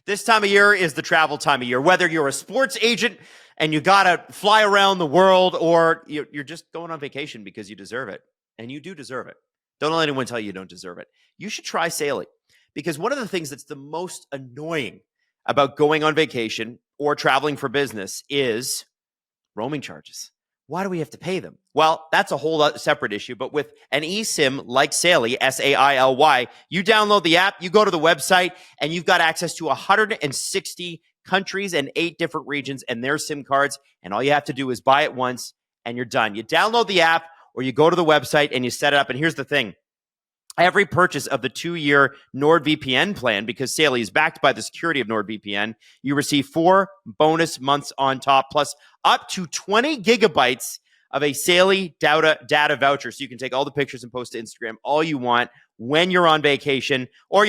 This time of year is the travel time of year. Whether you're a sports agent and you got to fly around the world, or you're just going on vacation because you deserve it. And you do deserve it. Don't let anyone tell you don't deserve it. You should try sailing, because one of the things that's the most annoying about going on vacation or traveling for business is roaming charges. Why do we have to pay them? Well, that's a whole separate issue. But with an eSIM like Saily, Saily, you download the app, you go to the website, and you've got access to 160 countries and 8 different regions and their SIM cards. And all you have to do is buy it once and you're done. You download the app or you go to the website and you set it up. And here's the thing. Every purchase of the 2-year NordVPN plan, because Saily is backed by the security of NordVPN, you receive 4 bonus months on top, plus up to 20 gigabytes of a Saily data voucher. So you can take all the pictures and post to Instagram all you want when you're on vacation, or,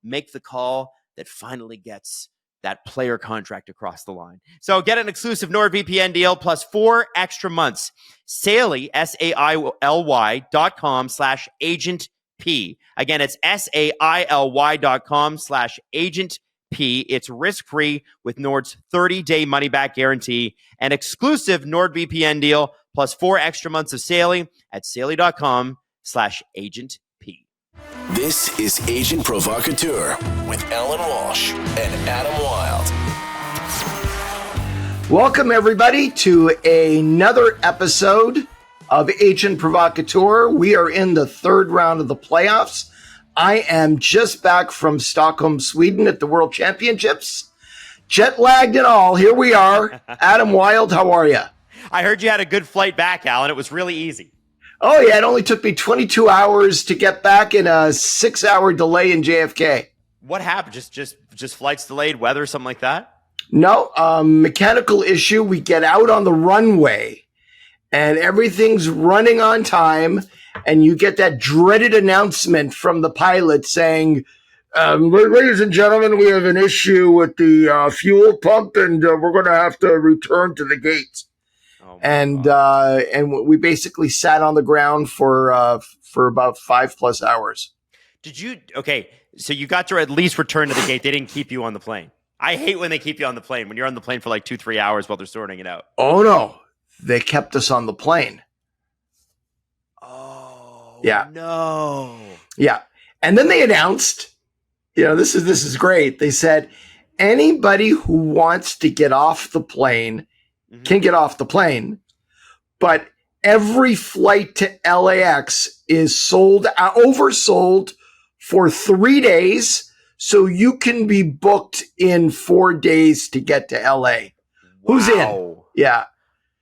make the call that finally gets that player contract across the line. So get an exclusive NordVPN deal plus 4 extra months. Saily, SAILY.com/agent P. Again, it's SAILY.com/agent P. It's risk-free with Nord's 30-day money-back guarantee. An exclusive NordVPN deal plus 4 extra months of Saily at Saily.com/agent P. This is Agent Provocateur with Allan Walsh and Adam Wylde. Welcome, everybody, to another episode of Agent Provocateur. We are in the 3rd round of the playoffs. I am just back from Stockholm, Sweden at the World Championships. Jet lagged and all. Here we are. Adam Wylde, how are you? I heard you had a good flight back, Allan. It was really easy. Oh, yeah. It only took me 22 hours to get back and a 6-hour delay in JFK. What happened? Just flights delayed, weather, something like that? No, mechanical issue. We get out on the runway and everything's running on time, and you get that dreaded announcement from the pilot saying, ladies and gentlemen, we have an issue with the fuel pump, and we're going to have to return to the gate. Oh, and we basically sat on the ground for about 5+ hours. Okay, so you got to at least return to the gate. They didn't keep you on the plane. I hate when they keep you on the plane, when you're on the plane for like 2-3 hours while they're sorting it out. Oh, no. They kept us on the plane. Oh, yeah. No. Yeah. And then they announced, this is great. They said, anybody who wants to get off the plane can get off the plane, but every flight to LAX is oversold for 3 days, so you can be booked in 4 days to get to LA. Wow. Who's in? Yeah.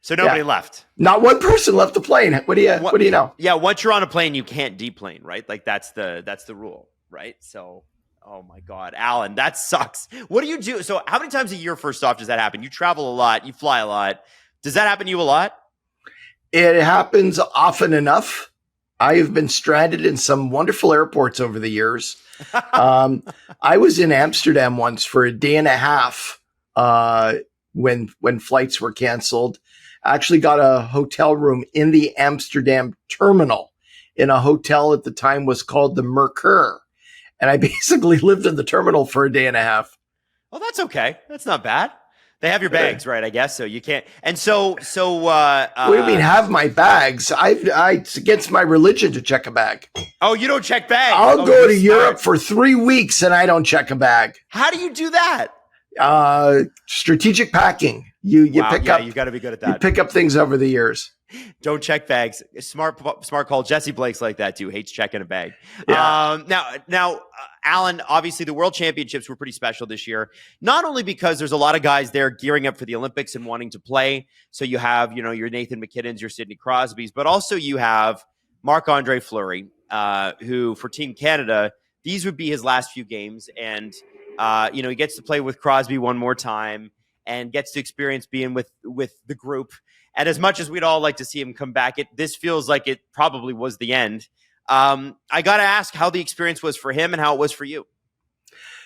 So nobody left. Not one person left the plane. What do you know? Yeah, once you're on a plane, you can't deplane, right? Like that's the rule, right? So, oh my God, Allan, that sucks. What do you do? So how many times a year, first off, does that happen? You travel a lot, you fly a lot. Does that happen to you a lot? It happens often enough. I have been stranded in some wonderful airports over the years. I was in Amsterdam once for a day and a half when flights were canceled. I actually got a hotel room in the Amsterdam terminal in a hotel at the time was called the Mercure. And I basically lived in the terminal for a day and a half. Oh, that's okay. That's not bad. They have your bags, right? I guess so. You can't. And so. What do you mean have my bags? It's against my religion to check a bag. Oh, you don't check bags? I'll go to Europe for 3 weeks and I don't check a bag. How do you do that? Strategic packing. You pick up. You got to be good at that. You pick up things over the years. Don't check bags. Smart call. Jesse Blake's like that too. Hates checking a bag. Yeah. Now, Allan, obviously the World Championships were pretty special this year. Not only because there's a lot of guys there gearing up for the Olympics and wanting to play. So you have, your Nathan McKinnons, your Sidney Crosbys, but also you have Marc-André Fleury, who for Team Canada, these would be his last few games. And, he gets to play with Crosby one more time and gets to experience being with the group. And as much as we'd all like to see him come back, this feels like it probably was the end. I got to ask how the experience was for him and how it was for you.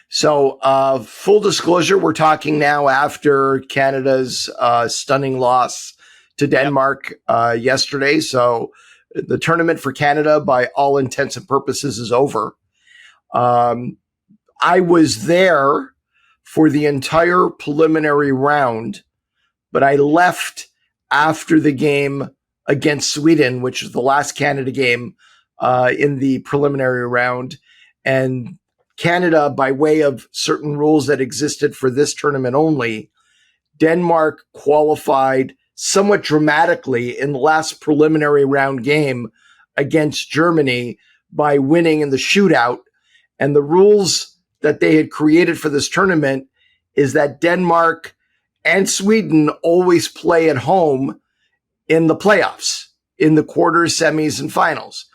So full disclosure, we're talking now after Canada's stunning loss to Denmark yesterday. So the tournament for Canada, by all intents and purposes, is over. I was there for the entire preliminary round, but I left after the game against Sweden, which was the last Canada game in the preliminary round. And Canada, by way of certain rules that existed for this tournament only, Denmark qualified somewhat dramatically in the last preliminary round game against Germany by winning in the shootout. And the rules that they had created for this tournament is that Denmark and Sweden always play at home in the playoffs, in the quarters, semis, and finals.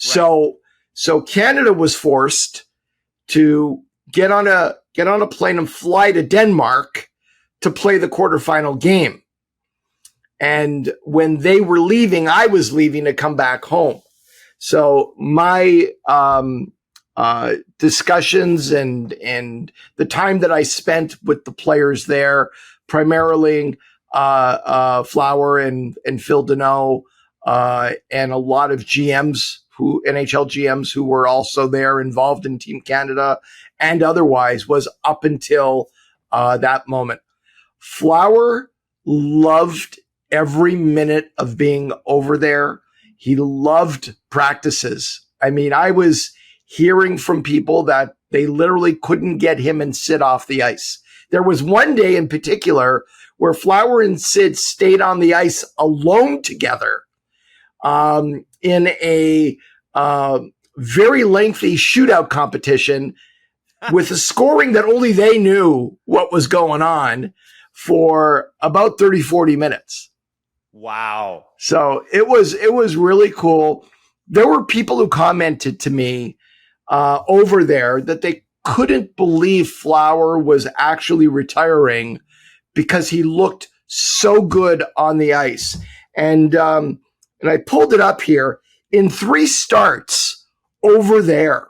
Right. So Canada was forced to get on a plane and fly to Denmark to play the quarterfinal game. And when they were leaving, I was leaving to come back home. So my discussions and the time that I spent with the players there, primarily Flower and Phil Deneau, and a lot of GMs NHL GMs who were also there involved in Team Canada and otherwise, was up until that moment. Flower loved every minute of being over there. He loved practices. I mean, I was hearing from people that they literally couldn't get him and Sid off the ice. There was one day in particular where Flower and Sid stayed on the ice alone together in a very lengthy shootout competition with a scoring that only they knew what was going on for about 30, 40 minutes. Wow. So it was really cool. There were people who commented to me over there that they couldn't believe Flower was actually retiring because he looked so good on the ice. And I pulled it up here. In 3 starts over there,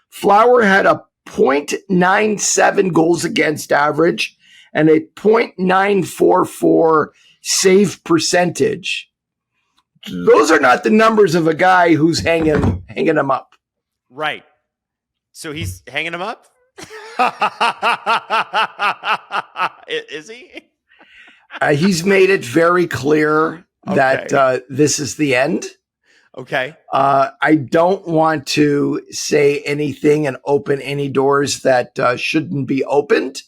Flower had a .97 goals against average and a .944 save percentage. Those are not the numbers of a guy who's hanging him up. Right. So he's hanging him up? Is he? He's made it very clear that this is the end. Okay. I don't want to say anything and open any doors that shouldn't be opened.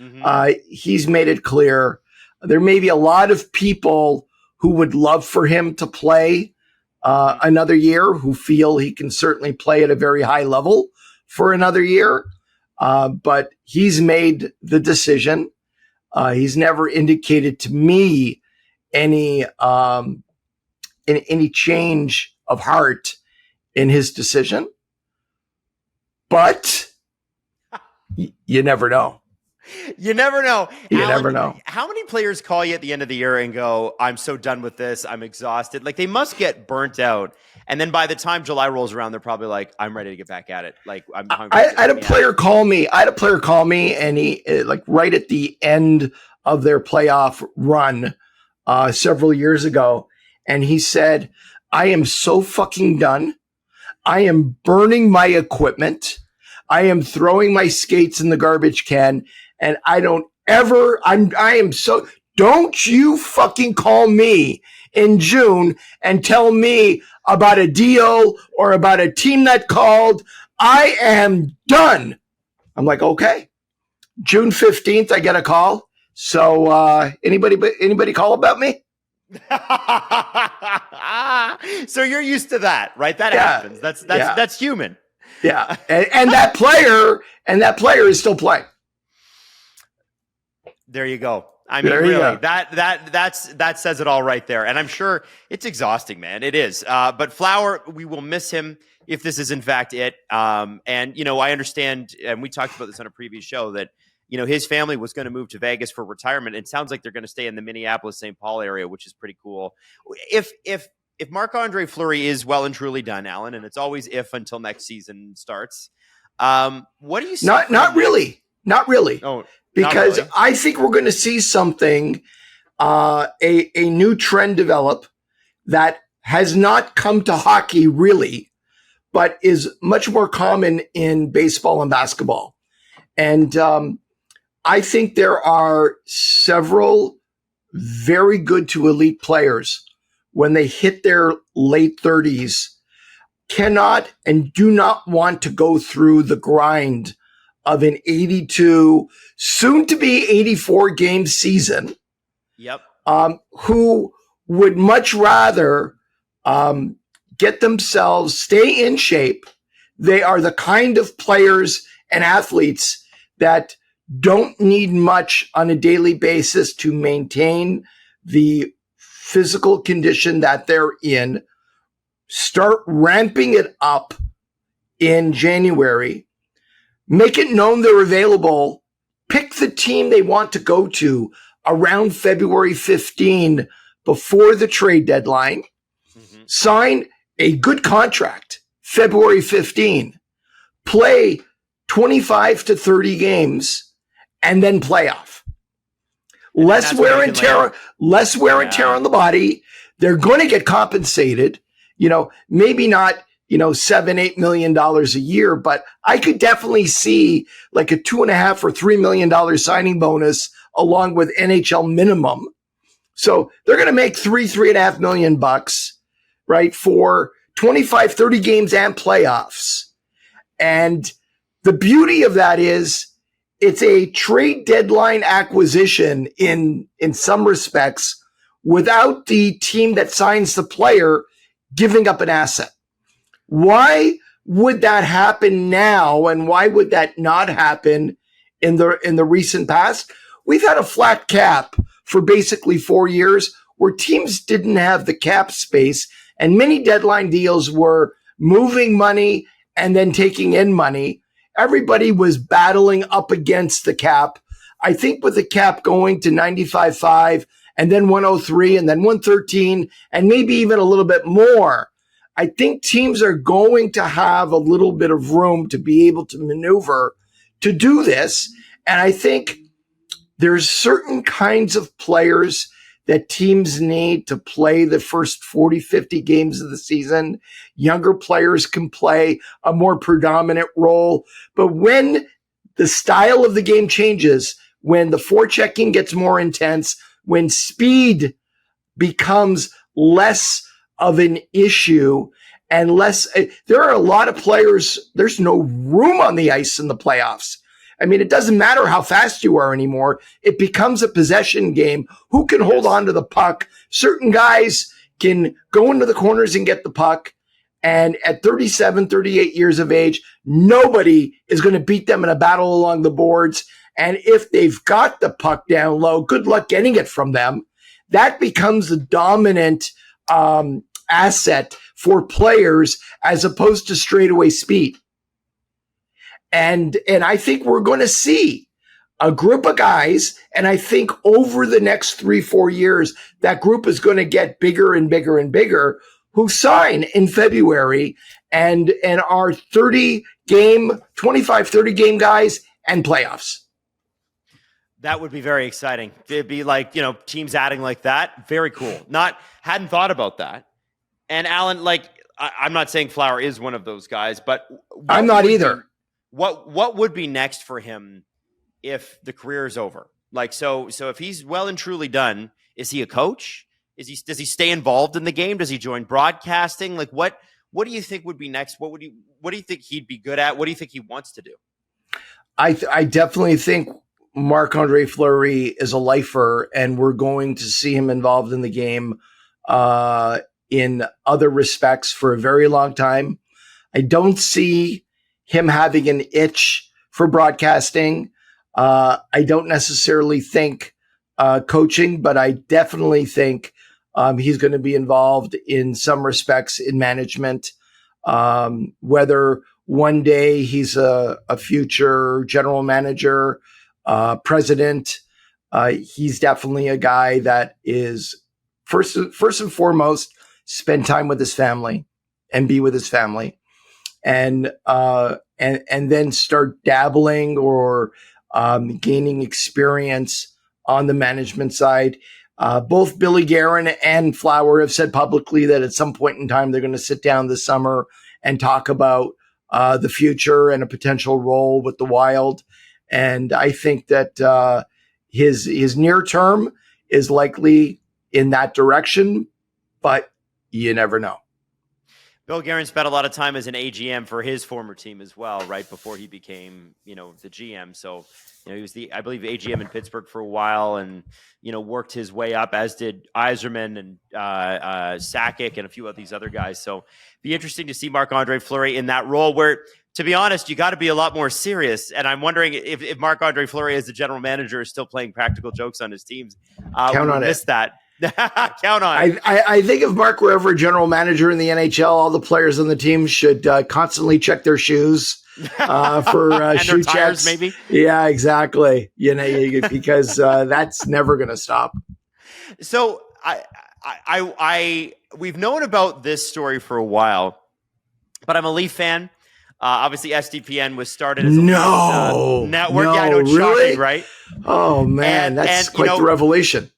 Mm-hmm. He's made it clear. There may be a lot of people who would love for him to play another year, who feel he can certainly play at a very high level for another year. But he's made the decision. He's never indicated to me any change of heart in his decision. But you never know. You never know. You Allan, never know. How many players call you at the end of the year and go, I'm so done with this. I'm exhausted. Like, they must get burnt out. And then by the time July rolls around, they're probably like, I'm ready to get back at it. Like, I'm hungry. I had a player call me. And he, like, right at the end of their playoff run several years ago. And he said, I am so fucking done. I am burning my equipment. I am throwing my skates in the garbage can. And don't you fucking call me in June and tell me about a deal or about a team that called. I am done. I'm like, okay. June 15th, I get a call. So anybody call about me? So you're used to that, right? That happens. That's human. Yeah. And that player is still playing. There you go. I mean, really, that says it all right there. And I'm sure it's exhausting, man. It is. But Flower, we will miss him if this is in fact it. And, you know, I understand, and we talked about this on a previous show, that, you know, his family was going to move to Vegas for retirement. It sounds like they're going to stay in the Minneapolis, St. Paul area, which is pretty cool. If Marc-André Fleury is well and truly done, Allan, and it's always if until next season starts, what do you see? Not really. Oh, because really. I think we're going to see something, a new trend develop that has not come to hockey really, but is much more common in baseball and basketball. And I think there are several very good to elite players when they hit their late 30s cannot and do not want to go through the grind of an 82, soon to be 84 game season. Yep. Who would much rather get themselves, stay in shape. They are the kind of players and athletes that don't need much on a daily basis to maintain the physical condition that they're in. Start ramping it up in January. Make it known they're available. Pick the team they want to go to around February 15 before the trade deadline. Mm-hmm. Sign a good contract February 15. Play 25 to 30 games and then playoff. Less wear and tear on the body. They're going to get compensated. Maybe not, $7-8 million a year, but I could definitely see like a $2.5 or $3 million signing bonus along with NHL minimum. So they're going to make $3.5 million bucks, right? For 25, 30 games and playoffs. And the beauty of that is it's a trade deadline acquisition in some respects without the team that signs the player giving up an asset. Why would that happen now? And why would that not happen in the recent past? We've had a flat cap for basically 4 years where teams didn't have the cap space, and many deadline deals were moving money and then taking in money. Everybody was battling up against the cap. I think with the cap going to 95.5 and then 103 and then 113 and maybe even a little bit more, I think teams are going to have a little bit of room to be able to maneuver to do this. And I think there's certain kinds of players that teams need to play the first 40, 50 games of the season. Younger players can play a more predominant role. But when the style of the game changes, when the forechecking gets more intense, when speed becomes less of an issue and less, there are a lot of players, there's no room on the ice in the playoffs. I mean, it doesn't matter how fast you are anymore. It becomes a possession game. Who can hold on to the puck? Certain guys can go into the corners and get the puck. And at 37, 38 years of age, nobody is going to beat them in a battle along the boards. And if they've got the puck down low, good luck getting it from them. That becomes the dominant asset for players as opposed to straightaway speed. And I think we're going to see a group of guys, and I think over the next 3-4 years, that group is going to get bigger and bigger and bigger, who sign in February and are 25, 30 game guys and playoffs. That would be very exciting. It'd be like, teams adding like that. Very cool. Hadn't thought about that. And Allan, I'm not saying Flower is one of those guys, but I'm not either. What would be next for him if the career is over? So if he's well and truly done, is he a coach? Does he stay involved in the game? Does he join broadcasting? What do you think would be next? What do you think he'd be good at? What do you think he wants to do? I definitely think Marc-André Fleury is a lifer, and we're going to see him involved in the game in other respects for a very long time. I don't see him having an itch for broadcasting. I don't necessarily think coaching, but I definitely think he's going to be involved in some respects in management. Whether one day he's a future general manager, president, he's definitely a guy that is first and foremost spend time with his family and be with his family. And then start dabbling or gaining experience on the management side. Both Billy Guerin and Flower have said publicly that at some point in time they're going to sit down this summer and talk about the future and a potential role with the Wylde. And I think that his near term is likely in that direction, but you never know. Bill Guerin spent a lot of time as an AGM for his former team as well, right before he became, the GM. So, he was I believe, AGM in Pittsburgh for a while, and worked his way up, as did Yzerman and Sakic and a few of these other guys. So, be interesting to see Marc-André Fleury in that role, where, to be honest, you got to be a lot more serious. And I'm wondering if Marc-André Fleury, as the general manager, is still playing practical jokes on his teams. Count on it. That. Count on. I think if Mark were ever a general manager in the NHL, all the players on the team should constantly check their shoes for shoe checks. Maybe. Yeah, exactly. Because that's never going to stop. So we've known about this story for a while, but I'm a Leaf fan. Obviously, SDPN was started as a network. No, yeah, I know, it's really? shocking, right? Oh man, that's quite the revelation.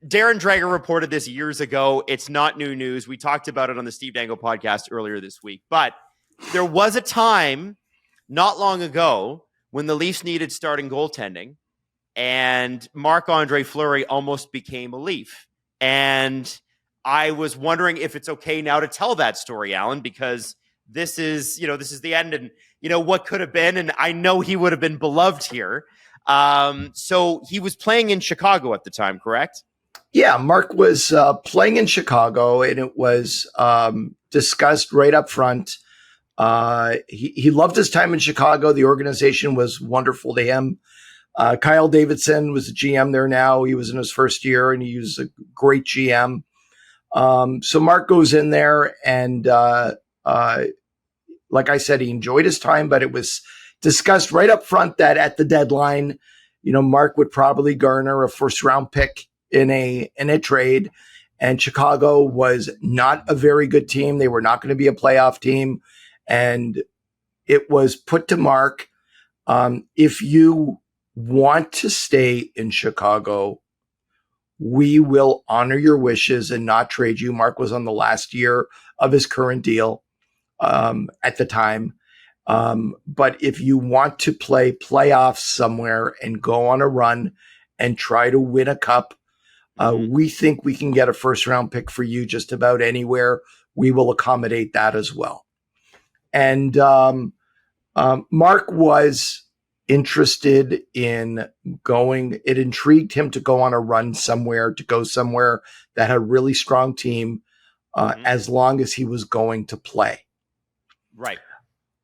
Darren Dreger reported this years ago. It's not new news. We talked about it on the Steve Dangle podcast earlier this week. But there was a time not long ago when the Leafs needed starting goaltending, and Marc-André Fleury almost became a Leaf. And I was wondering if it's okay now to tell that story, Allan, because this is the end, and what could have been. And I know he would have been beloved here. So he was playing in Chicago at the time, correct? Yeah, Mark was playing in Chicago, and it was discussed right up front. He loved his time in Chicago. The organization was wonderful to him. Kyle Davidson was the GM there now. He was in his first year, and he was a great GM. So Mark goes in there, and like I said, he enjoyed his time, but it was discussed right up front that at the deadline, Mark would probably garner a first-round pick in a trade, and Chicago was not a very good team. They were not going to be a playoff team, and it was put to Mark, if you want to stay in Chicago, we will honor your wishes and not trade you. Mark was on the last year of his current deal at the time. But if you want to play playoffs somewhere and go on a run and try to win a cup, we think we can get a first round pick for you just about anywhere. We will accommodate that as well. And Mark was interested in going. It intrigued him to go on a run somewhere, to go somewhere that had a really strong team, as long as he was going to play. Right.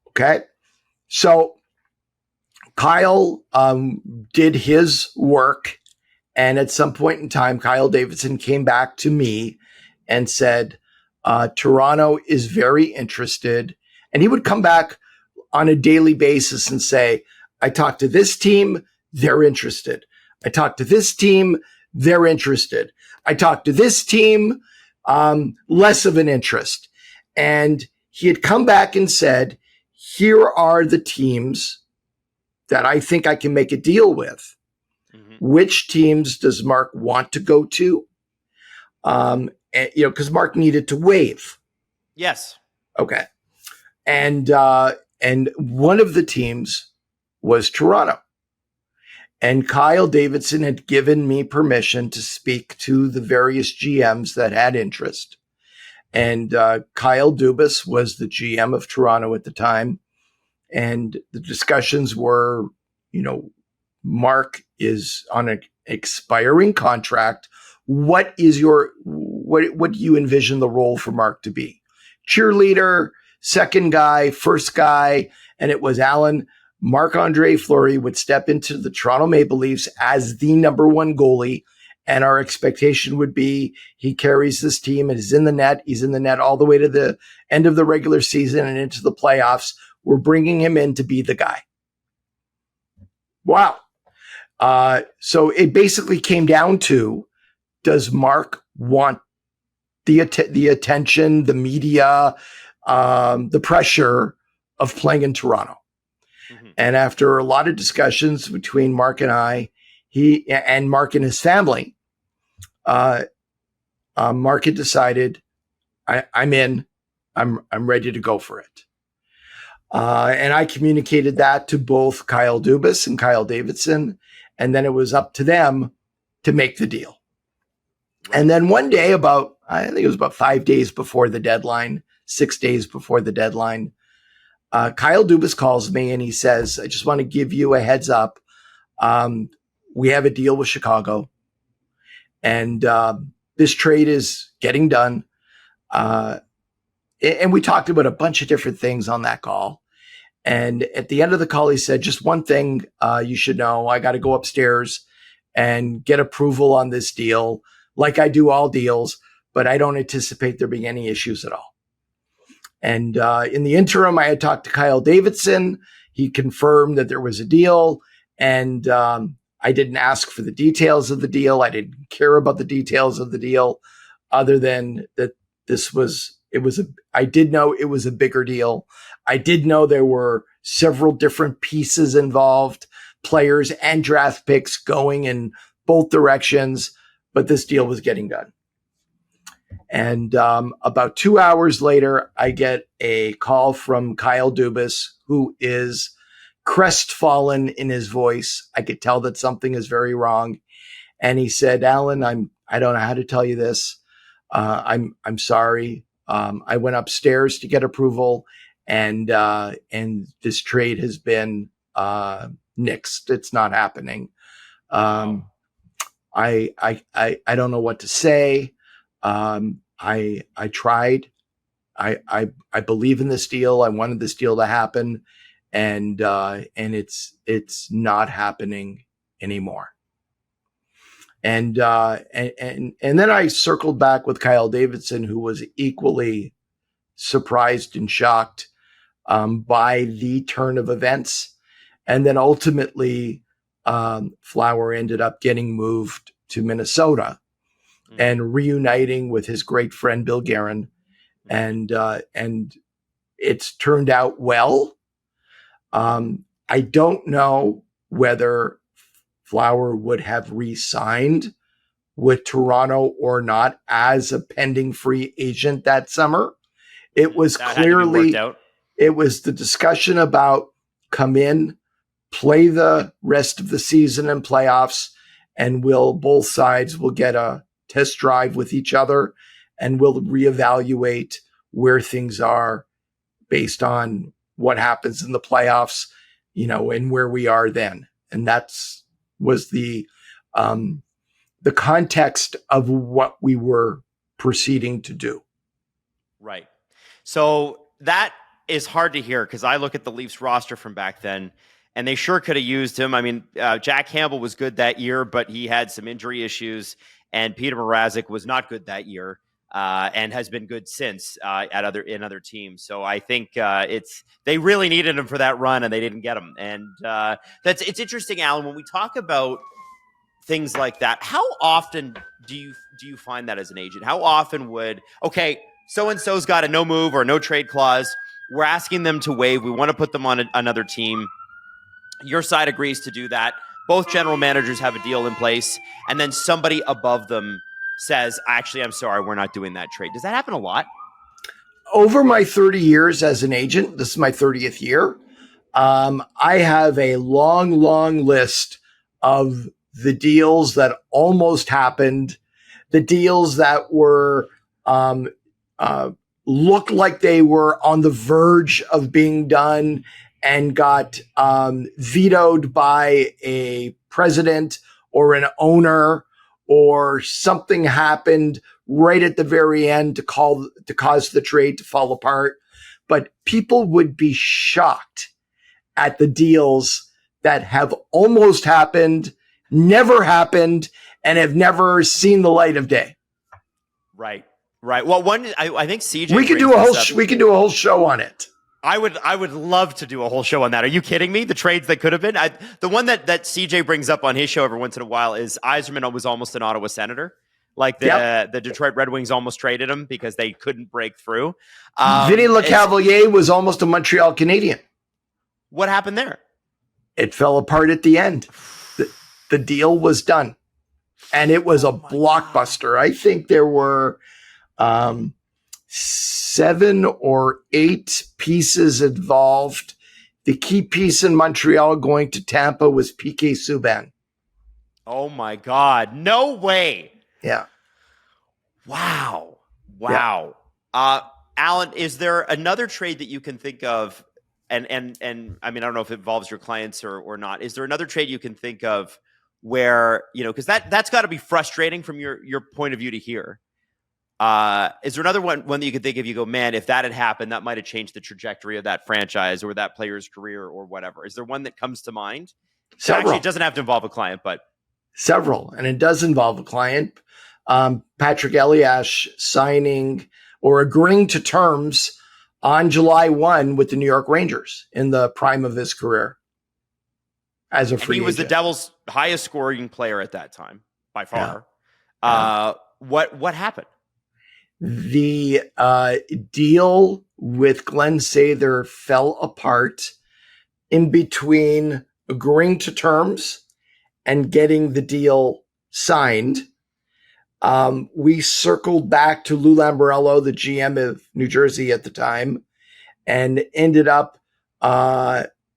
Okay. So Kyle did his work. And at some point in time, Kyle Davidson came back to me and said, Toronto is very interested. And he would come back on a daily basis and say, I talked to this team, they're interested. I talked to this team, they're interested. I talked to this team, less of an interest. And he had come back and said, here are the teams that I think I can make a deal with. Which teams does Mark want to go to? Because Mark needed to waive. Yes. Okay. And one of the teams was Toronto. And Kyle Davidson had given me permission to speak to the various GMs that had interest. And Kyle Dubas was the GM of Toronto at the time. And the discussions were, Mark is on an expiring contract. What do you envision the role for Mark to be? Cheerleader, second guy, first guy. And it was Allan. Marc-André Fleury would step into the Toronto Maple Leafs as the number one goalie. And our expectation would be he carries this team and is in the net. He's in the net all the way to the end of the regular season and into the playoffs. We're bringing him in to be the guy. Wow. So it basically came down to, does Mark want the attention, the media, the pressure of playing in Toronto? And after a lot of discussions between Mark and I, and Mark and his family, Mark had decided, I'm in. I'm ready to go for it. And I communicated that to both Kyle Dubas and Kyle Davidson. And then it was up to them to make the deal. And then one day, I think it was about 5 days before the deadline, 6 days before the deadline, Kyle Dubas calls me and he says, I just want to give you a heads up. We have a deal with Chicago, and this trade is getting done. And we talked about a bunch of different things on that call. And at the end of the call, he said, just one thing you should know. I got to go upstairs and get approval on this deal, like I do all deals, but I don't anticipate there being any issues at all. And in the interim, I had talked to Kyle Davidson. He confirmed that there was a deal, and I didn't ask for the details of the deal. I didn't care about the details of the deal, other than that I did know it was a bigger deal. I did know there were several different pieces involved, players and draft picks going in both directions, but this deal was getting done. And about 2 hours later, I get a call from Kyle Dubas, who is crestfallen in his voice. I could tell that something is very wrong. And he said, Allan, I don't know how to tell you this. I'm sorry. I went upstairs to get approval, and this trade has been nixed. It's not happening. I don't know what to say. I tried. I believe in this deal. I wanted this deal to happen, and it's not happening anymore. And then I circled back with Kyle Davidson, who was equally surprised and shocked by the turn of events. And then ultimately, Flower ended up getting moved to Minnesota and reuniting with his great friend Bill Guerin, and it's turned out well. I don't know whether Flower would have re-signed with Toronto or not as a pending free agent that summer. It was clearly, it was the discussion about come in, play the rest of the season and playoffs, and both sides will get a test drive with each other, and we'll reevaluate where things are based on what happens in the playoffs, and where we are then. And was the context of what we were proceeding to do. Right. So that is hard to hear, because I look at the Leafs roster from back then, and they sure could have used him. I mean, Jack Campbell was good that year, but he had some injury issues, and Peter Mrazek was not good that year, and has been good since in other teams. So I think they really needed him for that run, and they didn't get him. And it's interesting, Allan, when we talk about things like that, how often do you find that as an agent? How often so-and-so's got a no move or no trade clause, we're asking them to waive, we want to put them on another team, your side agrees to do that, both general managers have a deal in place, and then somebody above them says, actually, I'm sorry, we're not doing that trade. Does that happen a lot? Over my 30 years as an agent, this is my 30th year, I have a long, long list of the deals that almost happened, the deals that were looked like they were on the verge of being done and got vetoed by a president or an owner, or something happened right at the very end to cause the trade to fall apart. But people would be shocked at the deals that have almost happened, never happened, and have never seen the light of day. Right. Well, I think CJ. We could do a whole show on it. I would love to do a whole show on that. Are you kidding me? The trades that could have been. The one that CJ brings up on his show every once in a while is Yzerman was almost an Ottawa Senator. Like the Detroit Red Wings almost traded him because they couldn't break through. Vinny LeCavalier was almost a Montreal Canadian. What happened there? It fell apart at the end. The deal was done, and it was a blockbuster. God. I think there were 6 7 or 8 pieces involved. The key piece in Montreal going to Tampa was PK Subban. Oh my God. No way. Yeah. Wow. Yeah. Allan, is there another trade that you can think of? And I mean, I don't know if it involves your clients or not. Is there another trade you can think of where, because that's got to be frustrating from your point of view to hear. Is there another one that you could think of? You go, man, if that had happened, that might have changed the trajectory of that franchise or that player's career or whatever. Is there one that comes to mind? Several. Actually, it doesn't have to involve a client, but several, and it does involve a client. Patrick Elias signing or agreeing to terms on July 1 with the New York Rangers in the prime of his career as a free agent. He was the Devils' highest scoring player at that time by far. Yeah. What happened? The deal with Glenn Sather fell apart in between agreeing to terms and getting the deal signed. We circled back to Lou Lamoriello, the GM of New Jersey at the time, and ended up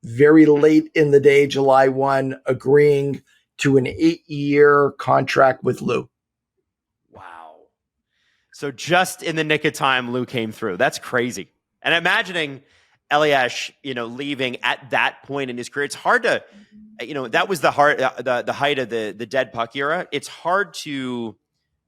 very late in the day, July 1, agreeing to an 8-year contract with Lou. Wow. So just in the nick of time, Lou came through. That's crazy. And imagining Elias, leaving at that point in his career, it's hard to, that was the height of the dead puck era. It's hard to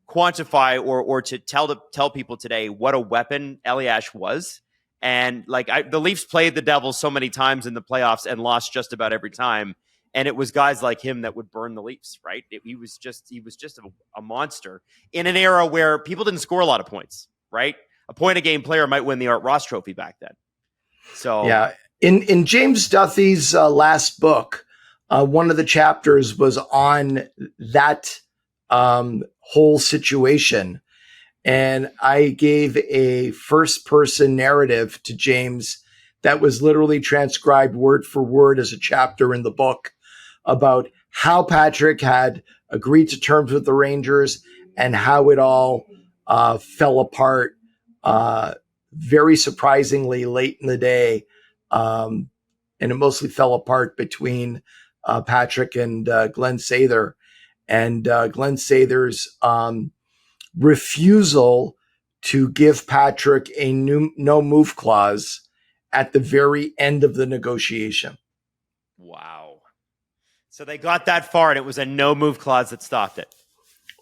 quantify or to tell people today what a weapon Elias was. And the Leafs played the Devils so many times in the playoffs and lost just about every time. And it was guys like him that would burn the Leafs, right? He was just a monster in an era where people didn't score a lot of points, right? A point a game player might win the Art Ross Trophy back then. So yeah, in James Duthie's last book, one of the chapters was on that whole situation. And I gave a first-person narrative to James that was literally transcribed word for word as a chapter in the book about how Patrick had agreed to terms with the Rangers and how it all fell apart very surprisingly late in the day. And it mostly fell apart between Patrick and Glenn Sather. And Glenn Sather's refusal to give Patrick a no move clause at the very end of the negotiation. Wow. So they got that far and it was a no move clause that stopped it.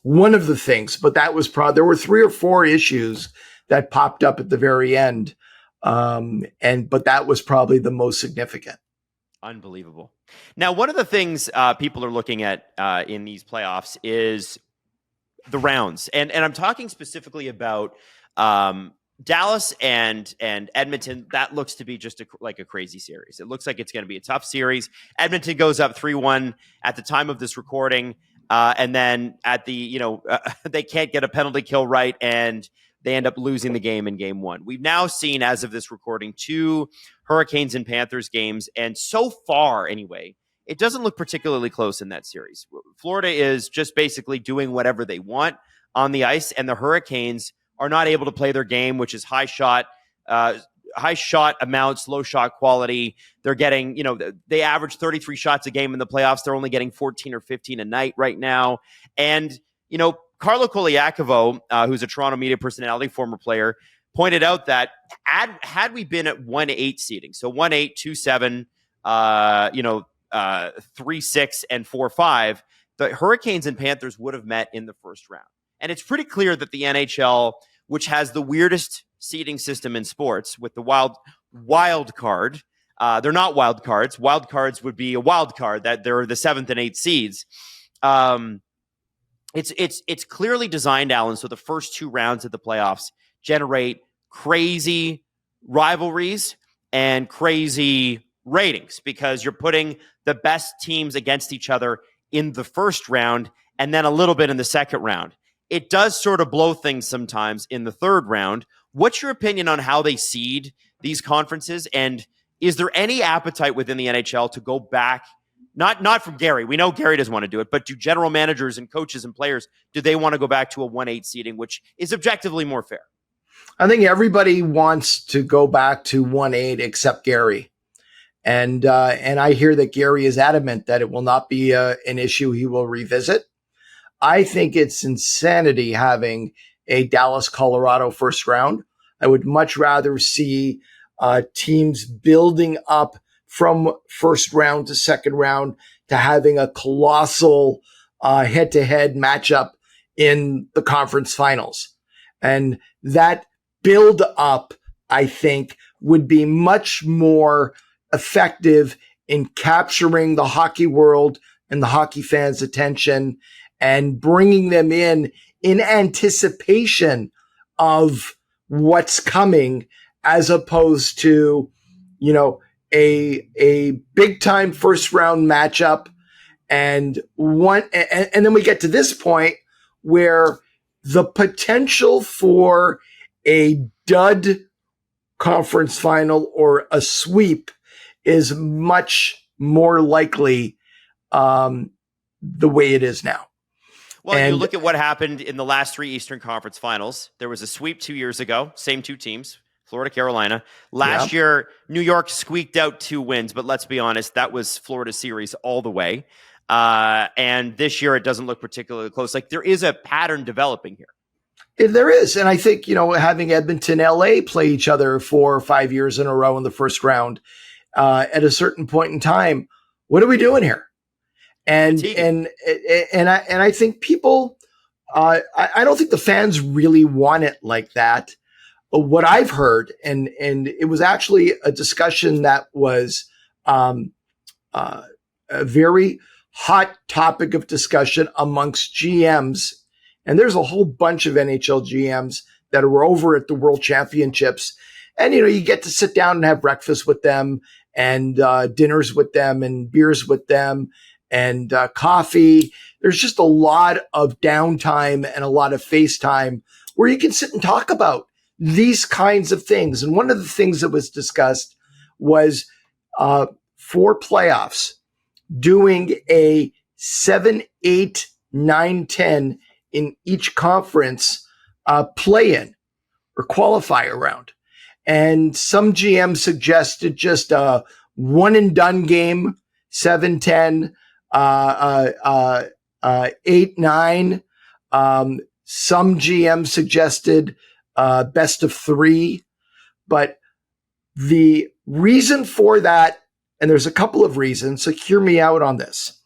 One of the things, but that was there were 3 or 4 issues that popped up at the very end. But that was probably the most significant. Unbelievable. Now, one of the things people are looking at in these playoffs is the rounds. And I'm talking specifically about Dallas and Edmonton. That looks to be just like a crazy series. It looks like it's going to be a tough series. Edmonton goes up 3-1 at the time of this recording. And then at the, they can't get a penalty kill right. And they end up losing the game in game 1. We've now seen, as of this recording, 2 Hurricanes and Panthers games. And so far, anyway, it doesn't look particularly close in that series. Florida is just basically doing whatever they want on the ice, and the Hurricanes are not able to play their game, which is high shot amounts, low shot quality. They're getting, they average 33 shots a game in the playoffs. They're only getting 14 or 15 a night right now. And, Carlo Koliakovo, who's a Toronto media personality, former player, pointed out that had we been at 1-8 seeding, so 1-8, 2-7, 3-6, and 4-5, the Hurricanes and Panthers would have met in the first round. And it's pretty clear that the NHL, which has the weirdest seeding system in sports with the wild card, they're not wild cards. Wild cards would be a wild card that they're the 7th and 8th seeds. It's clearly designed, Allan, so the first 2 rounds of the playoffs generate crazy rivalries and crazy ratings because you're putting the best teams against each other in the first round and then a little bit in the second round. It does sort of blow things sometimes in the third round. What's your opinion on how they seed these conferences? And is there any appetite within the NHL to go back? Not from Gary. We know Gary doesn't want to do it, but do general managers and coaches and players, do they want to go back to a 1-8 seeding, which is objectively more fair? I think everybody wants to go back to 1-8 except Gary. And I hear that Gary is adamant that it will not be an issue he will revisit. I think it's insanity having a Dallas, Colorado first round. I would much rather see teams building up from first round to second round to having a colossal head-to-head matchup in the conference finals. And that build up, I think, would be much more effective in capturing the hockey world and the hockey fans' attention and bringing them in anticipation of what's coming, as opposed to, a big time first round matchup and then we get to this point where the potential for a dud conference final or a sweep is much more likely the way it is now. Well, you look at what happened in the last 3 Eastern Conference Finals. There was a sweep 2 years ago, same 2 teams, Florida, Carolina. Last year, New York squeaked out 2 wins, but let's be honest, that was Florida series all the way. And this year, it doesn't look particularly close. Like, there is a pattern developing here. There is. And I think, having Edmonton, LA play each other 4 or 5 years in a row in the first round, at a certain point in time, what are we doing here? And I think people, I don't think the fans really want it like that. What I've heard, and it was actually a discussion that was a very hot topic of discussion amongst GMs. And there's a whole bunch of NHL GMs that are over at the World Championships. And, you get to sit down and have breakfast with them and dinners with them and beers with them and coffee. There's just a lot of downtime and a lot of FaceTime where you can sit and talk about these kinds of things. And one of the things that was discussed was for playoffs, doing a 7, 8, 9, 10 in each conference play-in or qualifier round. And some GM suggested just a one-and-done game, 7, 10, 8, 9. Some GM suggested best of 3. But the reason for that, and there's a couple of reasons, so hear me out on this.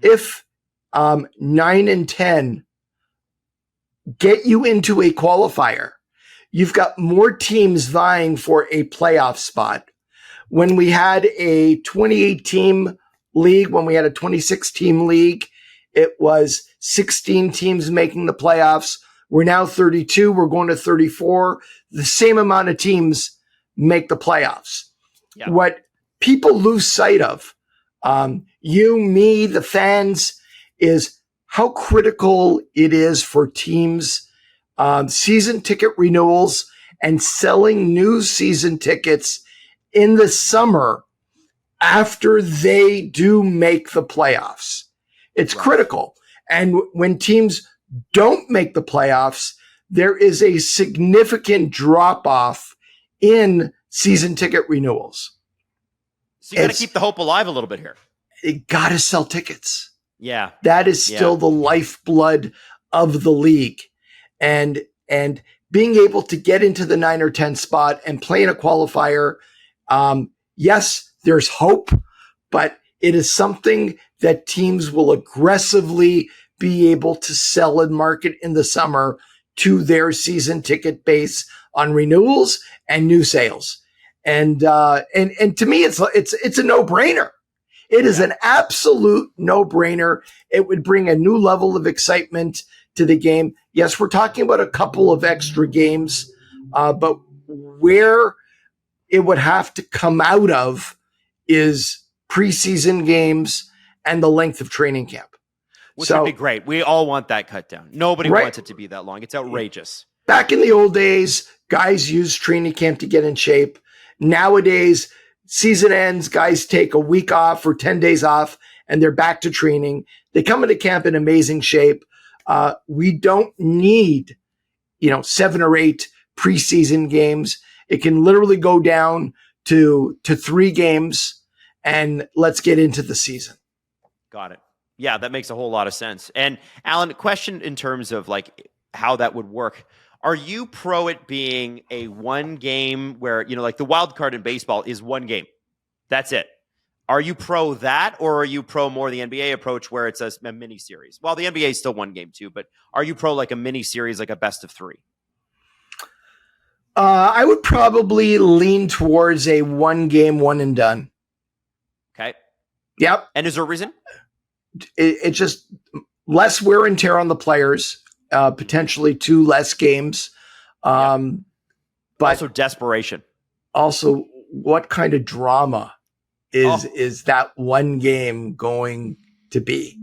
If 9 and 10 get you into a qualifier, you've got more teams vying for a playoff spot. When we had a 28-team league, when we had a 26-team league, it was 16 teams making the playoffs. We're now 32. We're going to 34. The same amount of teams make the playoffs. Yeah. What people lose sight of, you, me, the fans, is how critical it is for teams season ticket renewals and selling new season tickets in the summer after they do make the playoffs. It's critical. And when teams don't make the playoffs, there is a significant drop off in season ticket renewals. So you got to keep the hope alive a little bit here. You got to sell tickets. Yeah. That is still the lifeblood of the league. And being able to get into the 9 or 10 spot and play in a qualifier, yes, there's hope, but it is something that teams will aggressively be able to sell and market in the summer to their season ticket base on renewals and new sales. And to me, it's a no-brainer. It is an absolute no-brainer. It would bring a new level of excitement to the game. Yes, we're talking about a couple of extra games, but where it would have to come out of is preseason games and the length of training camp. Which would be great. We all want that cut down. Nobody wants it to be that long. It's outrageous. Back in the old days, guys used training camp to get in shape. Nowadays, season ends, guys take a week off or 10 days off, and they're back to training. They come into camp in amazing shape. We don't need, 7 or 8 preseason games. It can literally go down to 3 games, and let's get into the season. Got it. Yeah, that makes a whole lot of sense. And Allan, question in terms of like how that would work. Are you pro it being a one game where, like the wild card in baseball is one game? That's it. Are you pro that, or are you pro more the NBA approach where it's a mini series? Well, the NBA is still one game too, but are you pro like a mini series, like a best of 3? I would probably lean towards a 1 game, one and done. Okay. Yep. And is there a reason? It's just less wear and tear on the players, potentially 2 less games. But also desperation. Also, what kind of drama is that 1 game going to be?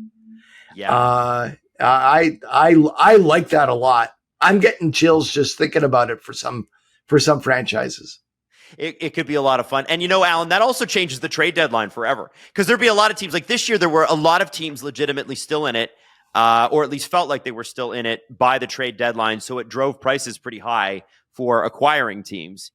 Yeah. I like that a lot. I'm getting chills just thinking about it for some franchises. It could be a lot of fun. And Allan, that also changes the trade deadline forever, because there'd be a lot of teams like this year. There were a lot of teams legitimately still in it, or at least felt like they were still in it by the trade deadline. So it drove prices pretty high for acquiring teams.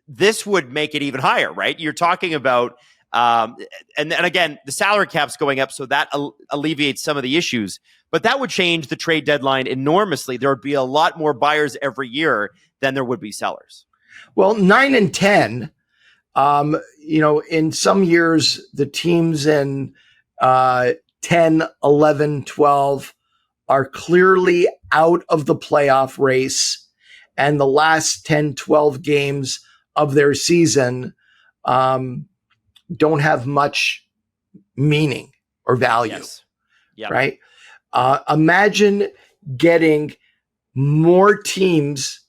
This would make it even higher, right? You're talking about, and again, the salary cap's going up, so that alleviates some of the issues. But that would change the trade deadline enormously. There would be a lot more buyers every year than there would be sellers. Well, 9 and 10, in some years, the teams in 10, 11, 12 are clearly out of the playoff race. And the last 10, 12 games of their season don't have much meaning or value. Yes. Yep. Right? Imagine getting more teams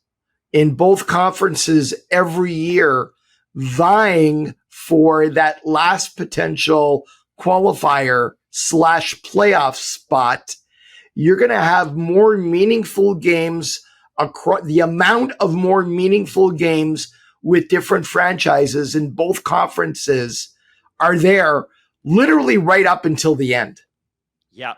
in both conferences every year vying for that last potential qualifier / playoff spot. You're going to have more meaningful games across the amount of more meaningful games with different franchises in both conferences are there literally right up until the end. Yeah.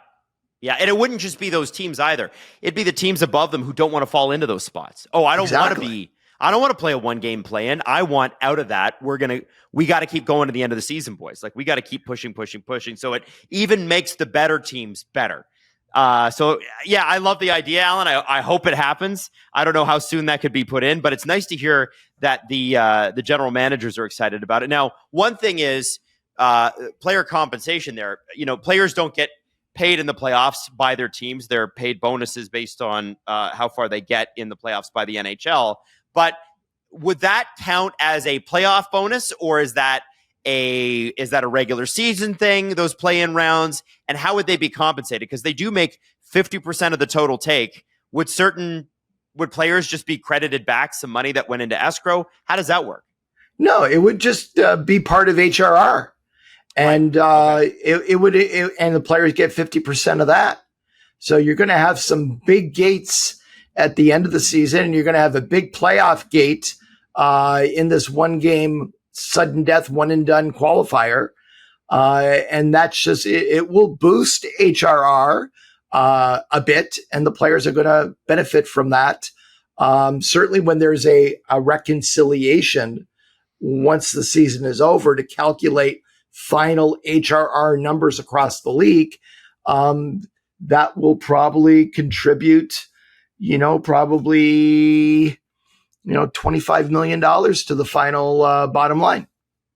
Yeah, and it wouldn't just be those teams either. It'd be the teams above them who don't want to fall into those spots. Oh, I don't want to play a 1-game play-in. I want out of that. We got to keep going to the end of the season, boys. Like, we got to keep pushing. So it even makes the better teams better. So yeah, I love the idea, Allan. I hope it happens. I don't know how soon that could be put in, but it's nice to hear that the general managers are excited about it. Now, one thing is player compensation there. Players don't get paid in the playoffs by their teams. They're paid bonuses based on how far they get in the playoffs by the NHL. But would that count as a playoff bonus, or is that a regular season thing, those play-in rounds? And how would they be compensated? Because they do make 50% of the total take. Would players just be credited back some money that went into escrow? How does that work? No, it would just be part of HRR. And it would and the players get 50% of that. So you're going to have some big gates at the end of the season, and you're going to have a big playoff gate in this 1-game sudden death, one and done qualifier. And that's just, it will boost HRR a bit, and the players are going to benefit from that. Certainly when there's a reconciliation once the season is over to calculate final HRR numbers across the league, that will probably contribute, $25 million to the final bottom line.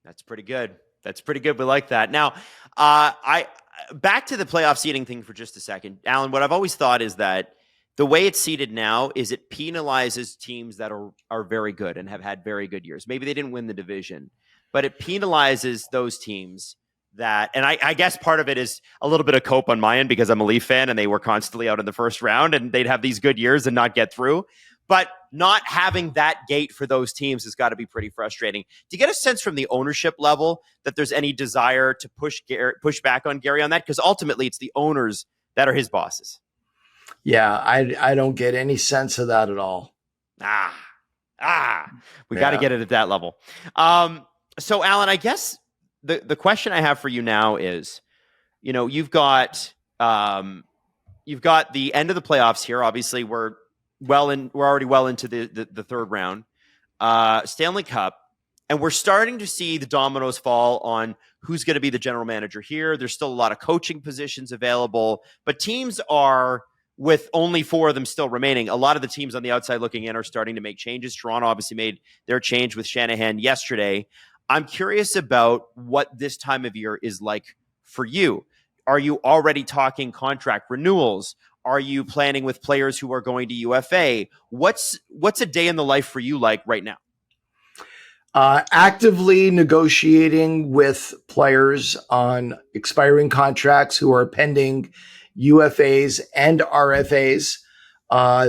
That's pretty good. We like that. Now, I back to the playoff seeding thing for just a second. Allan, what I've always thought is that the way it's seeded now is it penalizes teams that are very good and have had very good years. Maybe they didn't win the division, but it penalizes those teams that, and I guess part of it is a little bit of cope on my end because I'm a Leaf fan and they were constantly out in the first round and they'd have these good years and not get through. But not having that gate for those teams has got to be pretty frustrating. Do you get a sense from the ownership level that there's any desire to push back on Gary on that? Because ultimately it's the owners that are his bosses. Yeah, I don't get any sense of that at all. We got to get it at that level. So Allan, I guess the question I have for you now is, you've got the end of the playoffs here. Obviously, we're we're already well into the third round. Stanley Cup, and we're starting to see the dominoes fall on who's going to be the general manager here. There's still a lot of coaching positions available, but teams are, with only 4 of them still remaining, a lot of the teams on the outside looking in are starting to make changes. Toronto obviously made their change with Shanahan yesterday. I'm curious about what this time of year is like for you. Are you already talking contract renewals? Are you planning with players who are going to UFA? What's a day in the life for you like right now? Actively negotiating with players on expiring contracts who are pending UFAs and RFAs.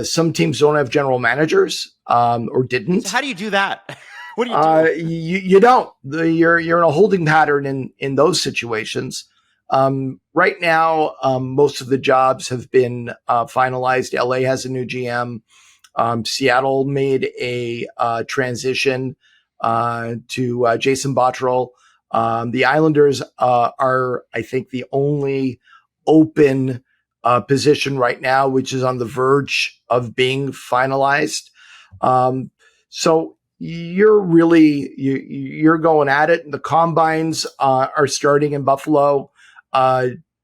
Some teams don't have general managers or didn't. So how do you do that? What do you do? You don't. You're in a holding pattern in those situations. Right now, most of the jobs have been finalized. LA has a new GM. Seattle made a transition to Jason Botterill. The Islanders are, I think, the only open position right now, which is on the verge of being finalized. So you're going at it. The combines are starting in Buffalo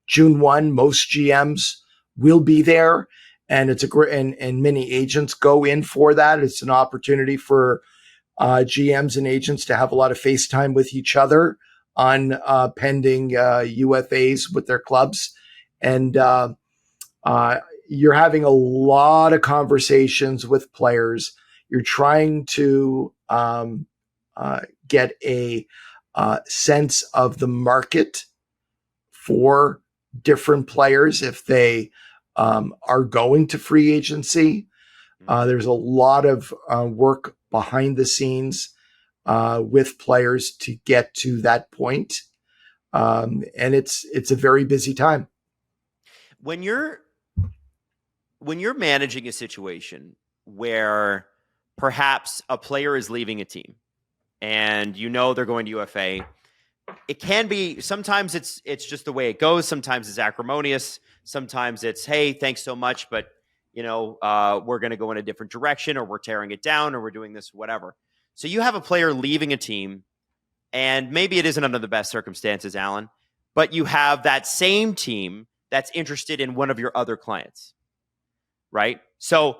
June 1. Most GMs will be there, and it's a great, and many agents go in for that. It's an opportunity for GMs and agents to have a lot of FaceTime with each other on pending UFAs with their clubs. And you're having a lot of conversations with players. You're trying to get a sense of the market for different players if they are going to free agency. There's a lot of work behind the scenes with players to get to that point. And it's a very busy time. When you're managing a situation where perhaps a player is leaving a team and they're going to UFA, it can be, sometimes it's just the way it goes. Sometimes it's acrimonious. Sometimes it's, hey, thanks so much, but we're going to go in a different direction, or we're tearing it down, or we're doing this, whatever. So you have a player leaving a team, and maybe it isn't under the best circumstances, Allan, but you have that same team that's interested in one of your other clients, right? So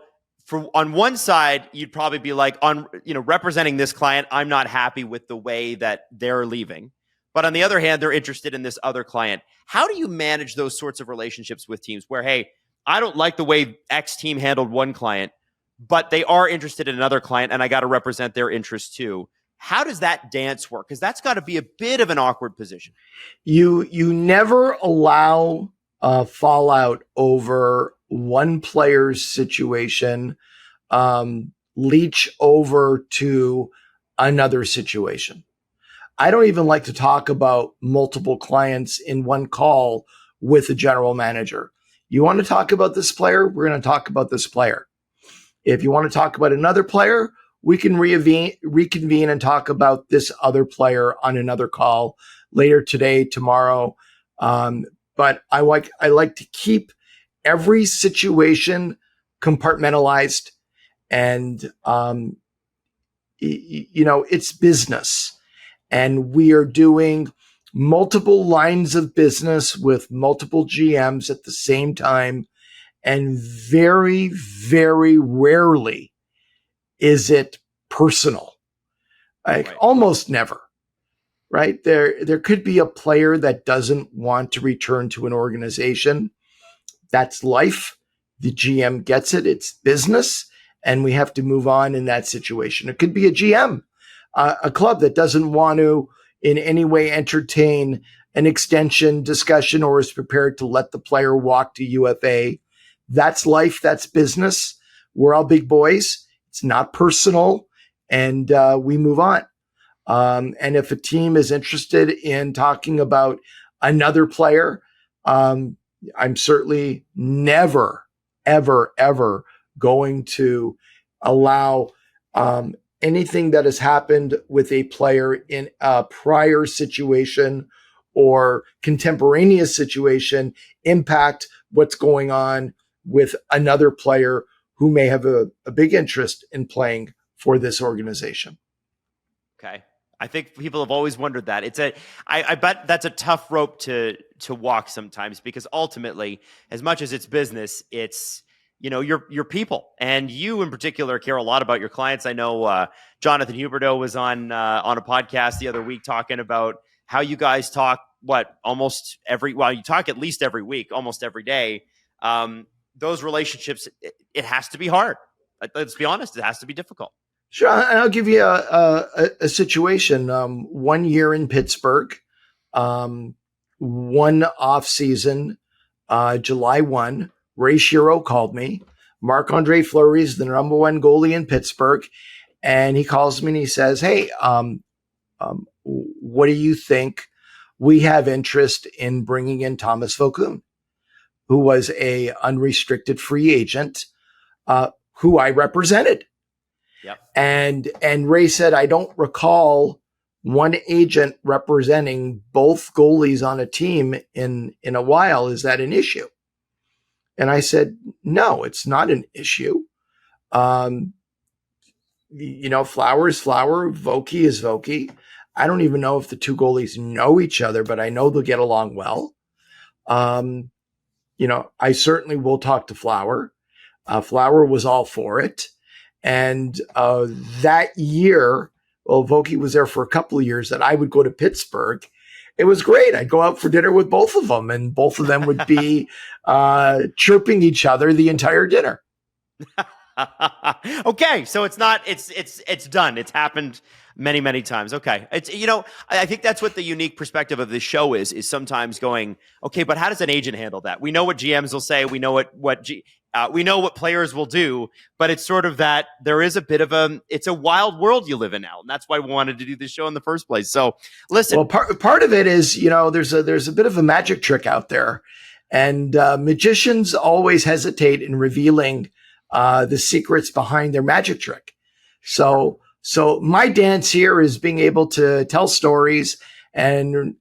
on one side, you'd probably be like, representing this client, I'm not happy with the way that they're leaving. But on the other hand, they're interested in this other client. How do you manage those sorts of relationships with teams where, hey, I don't like the way X team handled one client, but they are interested in another client, and I got to represent their interests too? How does that dance work? Because that's got to be a bit of an awkward position. You never allow fallout over one player's situation leach over to another situation. I don't even like to talk about multiple clients in one call with a general manager. You want to talk about this player? We're going to talk about this player. If you want to talk about another player, we can reconvene and talk about this other player on another call later today, tomorrow. But I like to keep every situation compartmentalized, and it's business. And we are doing multiple lines of business with multiple GMs at the same time. And very, very rarely is it personal. Like almost never, right? There could be a player that doesn't want to return to an organization. That's life. The GM gets it. It's business. And we have to move on in that situation. It could be a GM. A club that doesn't want to in any way entertain an extension discussion or is prepared to let the player walk to UFA. That's life. That's business. We're all big boys. It's not personal, and we move on. And if a team is interested in talking about another player, I'm certainly never, ever, ever going to allow anything that has happened with a player in a prior situation or contemporaneous situation impact what's going on with another player who may have a big interest in playing for this organization. Okay. I think people have always wondered that. I bet that's a tough rope to walk sometimes, because ultimately, as much as it's business, it's, your people, and you in particular care a lot about your clients. I know Jonathan Huberdeau was on a podcast the other week talking about how you guys talk, you talk at least every week, almost every day. Those relationships, it has to be hard. Let's be honest, it has to be difficult. Sure. I'll give you a situation. 1 year in Pittsburgh, one off season, July 1, Ray Shero called me. Marc-André Fleury is the number one goalie in Pittsburgh. And he calls me and he says, hey, what do you think? We have interest in bringing in Thomas Vokoun, who was a unrestricted free agent, who I represented. Yep. And Ray said, I don't recall one agent representing both goalies on a team in a while. Is that an issue? And I said, no, it's not an issue. Flower is Flower, Vokey is Vokey. I don't even know if the two goalies know each other, but I know they'll get along well. I certainly will talk to Flower. Flower was all for it. And that year, Vokey was there for a couple of years, and I would go to Pittsburgh. It was great. I'd go out for dinner with both of them, and both of them would be chirping each other the entire dinner. Okay, so it's done. It's happened many, many times. Okay. I think that's what the unique perspective of this show is sometimes going, okay, but how does an agent handle that? We know what GMs will say. We know we know what players will do, but it's sort of that there is a bit of it's a wild world you live in now. And that's why we wanted to do this show in the first place. So listen. Well, part of it is, there's a bit of a magic trick out there, and magicians always hesitate in revealing the secrets behind their magic trick. So my dance here is being able to tell stories and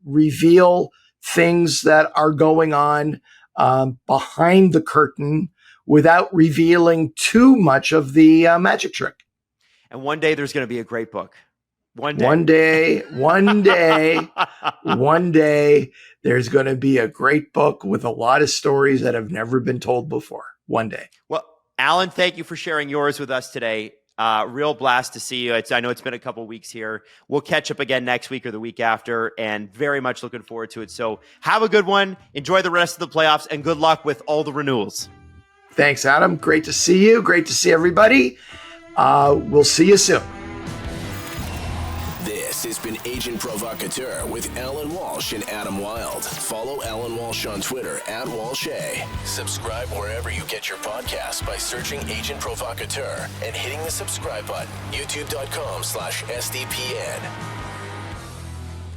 reveal things that are going on behind the curtain without revealing too much of the magic trick. And one day there's going to be a great book. One day, there's going to be a great book with a lot of stories that have never been told before. One day. Well, Allan, thank you for sharing yours with us today. Real blast to see you. I know it's been a couple of weeks here. We'll catch up again next week or the week after, and very much looking forward to it. So have a good one. Enjoy the rest of the playoffs, and good luck with all the renewals. Thanks, Adam. Great to see you. Great to see everybody. We'll see you soon. This has been Agent Provocateur with Allan Walsh and Adam Wylde. Follow Allan Walsh on Twitter @WalshA. Subscribe wherever you get your podcasts by searching Agent Provocateur and hitting the subscribe button. YouTube.com/SDPN.